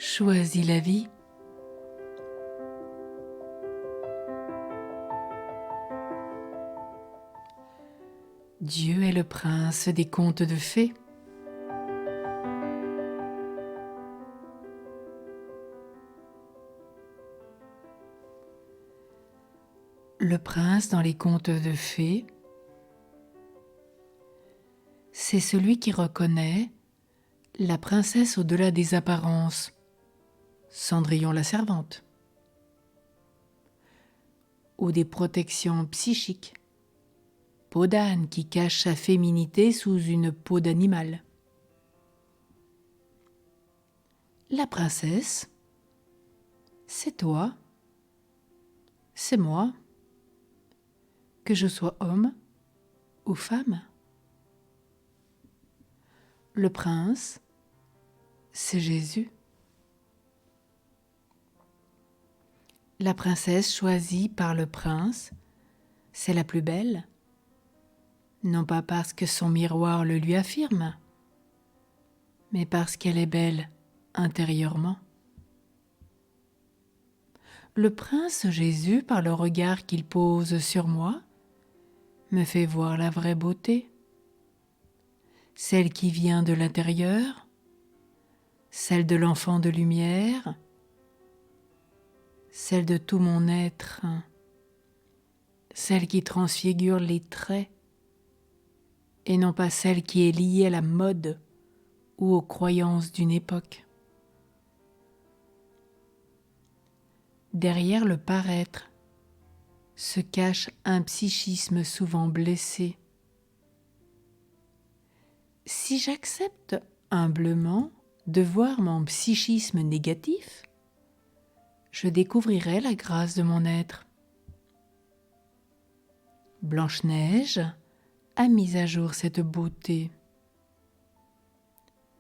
Choisis la vie. Dieu est le prince des contes de fées. Le prince dans les contes de fées, c'est celui qui reconnaît la princesse au-delà des apparences, Cendrillon la servante, ou des protections psychiques, peau d'âne qui cache sa féminité sous une peau d'animal. La princesse, c'est toi, c'est moi, que je sois homme ou femme. Le prince, c'est Jésus. La princesse choisie par le prince, c'est la plus belle, non pas parce que son miroir le lui affirme, mais parce qu'elle est belle intérieurement. Le prince Jésus, par le regard qu'il pose sur moi, me fait voir la vraie beauté, celle qui vient de l'intérieur, celle de l'enfant de lumière, celle de tout mon être, celle qui transfigure les traits, et non pas celle qui est liée à la mode ou aux croyances d'une époque. Derrière le paraître se cache un psychisme souvent blessé. Si j'accepte humblement de voir mon psychisme négatif, je découvrirai la grâce de mon être. Blanche-Neige a mis à jour cette beauté.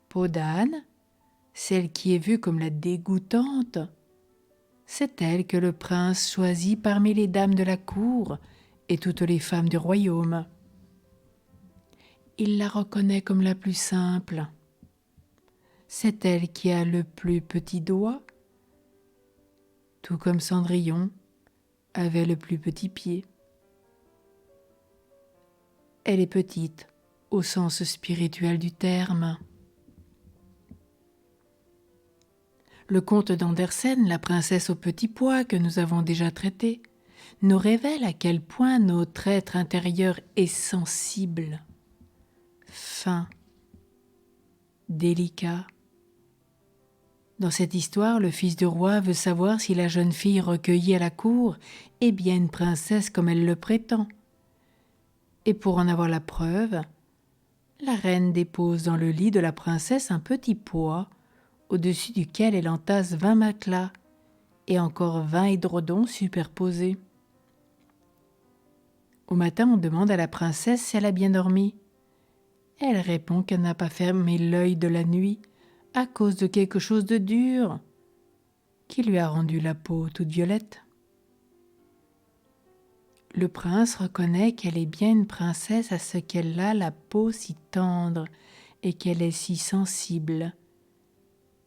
Peau d'âne, celle qui est vue comme la dégoûtante, c'est elle que le prince choisit parmi les dames de la cour et toutes les femmes du royaume. Il la reconnaît comme la plus simple. C'est elle qui a le plus petit doigt, tout comme Cendrillon avait le plus petit pied. Elle est petite au sens spirituel du terme. Le conte d'Andersen, La princesse au petit pois, que nous avons déjà traité, nous révèle à quel point notre être intérieur est sensible, fin, délicat. Dans cette histoire, le fils du roi veut savoir si la jeune fille recueillie à la cour est bien une princesse comme elle le prétend. Et pour en avoir la preuve, la reine dépose dans le lit de la princesse un petit pois au-dessus duquel elle entasse 20 matelas et encore 20 édredons superposés. Au matin, on demande à la princesse si elle a bien dormi. Elle répond qu'elle n'a pas fermé l'œil de la nuit à cause de quelque chose de dur qui lui a rendu la peau toute violette. Le prince reconnaît qu'elle est bien une princesse à ce qu'elle a la peau si tendre et qu'elle est si sensible,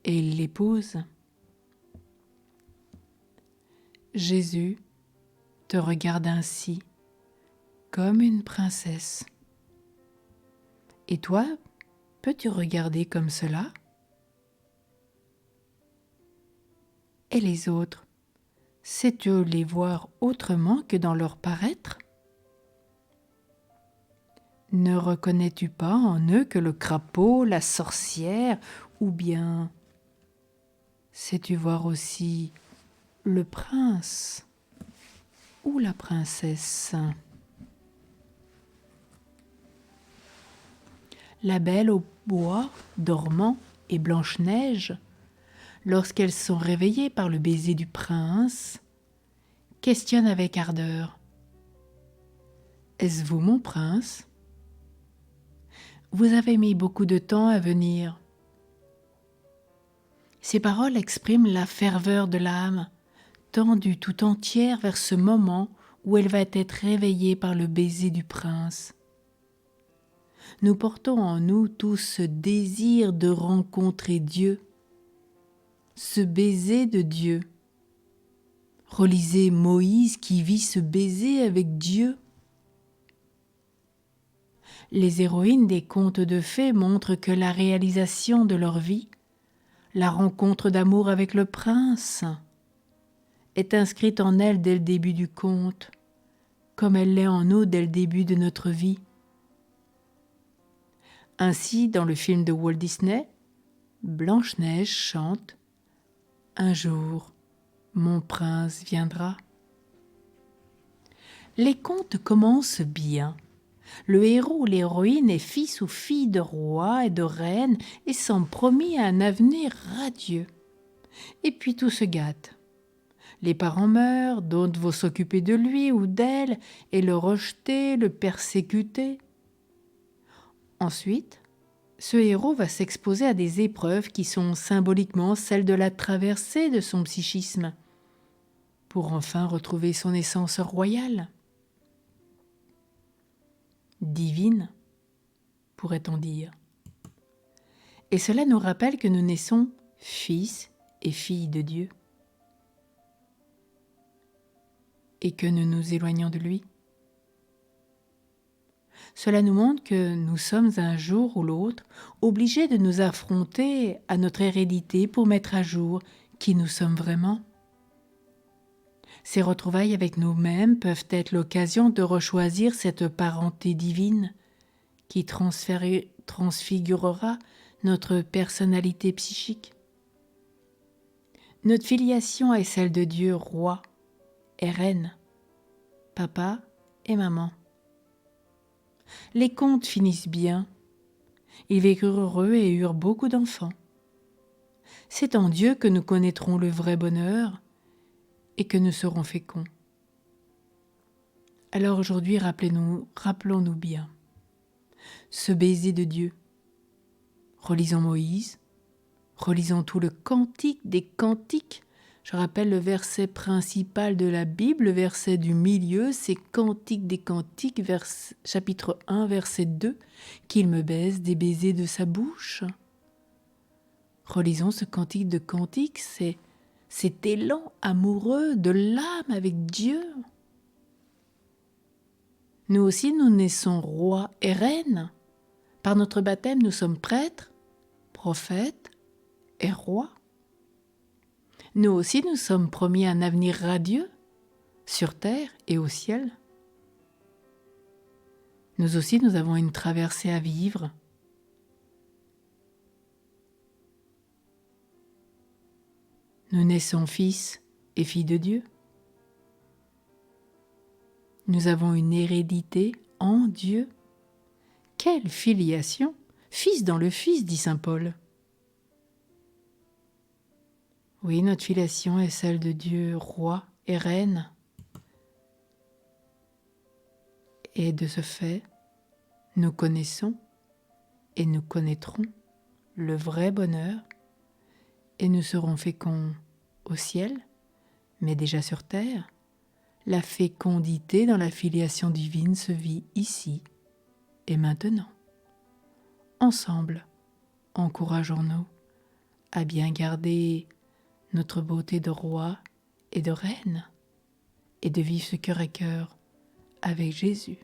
et il l'épouse. Jésus te regarde ainsi, comme une princesse. Et toi, peux-tu regarder comme cela? Et les autres, sais-tu les voir autrement que dans leur paraître? Ne reconnais-tu pas en eux que le crapaud, la sorcière, ou bien sais-tu voir aussi le prince ou la princesse? La Belle au bois, dormant, et Blanche-Neige, lorsqu'elles sont réveillées par le baiser du prince, questionnent avec ardeur. « Est-ce vous mon prince ? Vous avez mis beaucoup de temps à venir. » Ces paroles expriment la ferveur de l'âme, tendue tout entière vers ce moment où elle va être réveillée par le baiser du prince. Nous portons en nous tout ce désir de rencontrer Dieu, ce baiser de Dieu. Relisez Moïse qui vit ce baiser avec Dieu. Les héroïnes des contes de fées montrent que la réalisation de leur vie, la rencontre d'amour avec le prince, est inscrite en elles dès le début du conte, comme elle l'est en nous dès le début de notre vie. Ainsi, dans le film de Walt Disney, Blanche-Neige chante « Un jour, mon prince viendra ». Les contes commencent bien. Le héros ou l'héroïne est fils ou fille de roi et de reine et semble promis à un avenir radieux. Et puis tout se gâte. Les parents meurent, d'autres vont s'occuper de lui ou d'elle et le rejeter, le persécuter. Ensuite, ce héros va s'exposer à des épreuves qui sont symboliquement celles de la traversée de son psychisme, pour enfin retrouver son essence royale. Divine, pourrait-on dire. Et cela nous rappelle que nous naissons fils et filles de Dieu, et que nous nous éloignons de lui. Cela nous montre que nous sommes un jour ou l'autre obligés de nous affronter à notre hérédité pour mettre à jour qui nous sommes vraiment. Ces retrouvailles avec nous-mêmes peuvent être l'occasion de rechoisir cette parenté divine qui transfigurera notre personnalité psychique. Notre filiation est celle de Dieu roi et reine, papa et maman. Les contes finissent bien. Ils vécurent heureux et eurent beaucoup d'enfants. C'est en Dieu que nous connaîtrons le vrai bonheur et que nous serons féconds. Alors aujourd'hui, rappelons-nous bien ce baiser de Dieu. Relisons Moïse, relisons tout le cantique des cantiques. Je rappelle le verset principal de la Bible, le verset du milieu, c'est Cantique des cantiques, chapitre 1, verset 2, qu'il me baise des baisers de sa bouche. Relisons ce cantique de cantiques, c'est cet élan amoureux de l'âme avec Dieu. Nous aussi, nous naissons rois et reines. Par notre baptême, nous sommes prêtres, prophètes et rois. Nous aussi, nous sommes promis un avenir radieux, sur terre et au ciel. Nous aussi, nous avons une traversée à vivre. Nous naissons fils et filles de Dieu. Nous avons une hérédité en Dieu. Quelle filiation! Fils dans le Fils, dit saint Paul. Oui, notre filiation est celle de Dieu, roi et reine. Et de ce fait, nous connaissons et nous connaîtrons le vrai bonheur et nous serons féconds au ciel, mais déjà sur terre. La fécondité dans la filiation divine se vit ici et maintenant. Ensemble, encourageons-nous à bien garder notre beauté de roi et de reine, et de vivre ce cœur à cœur avec Jésus.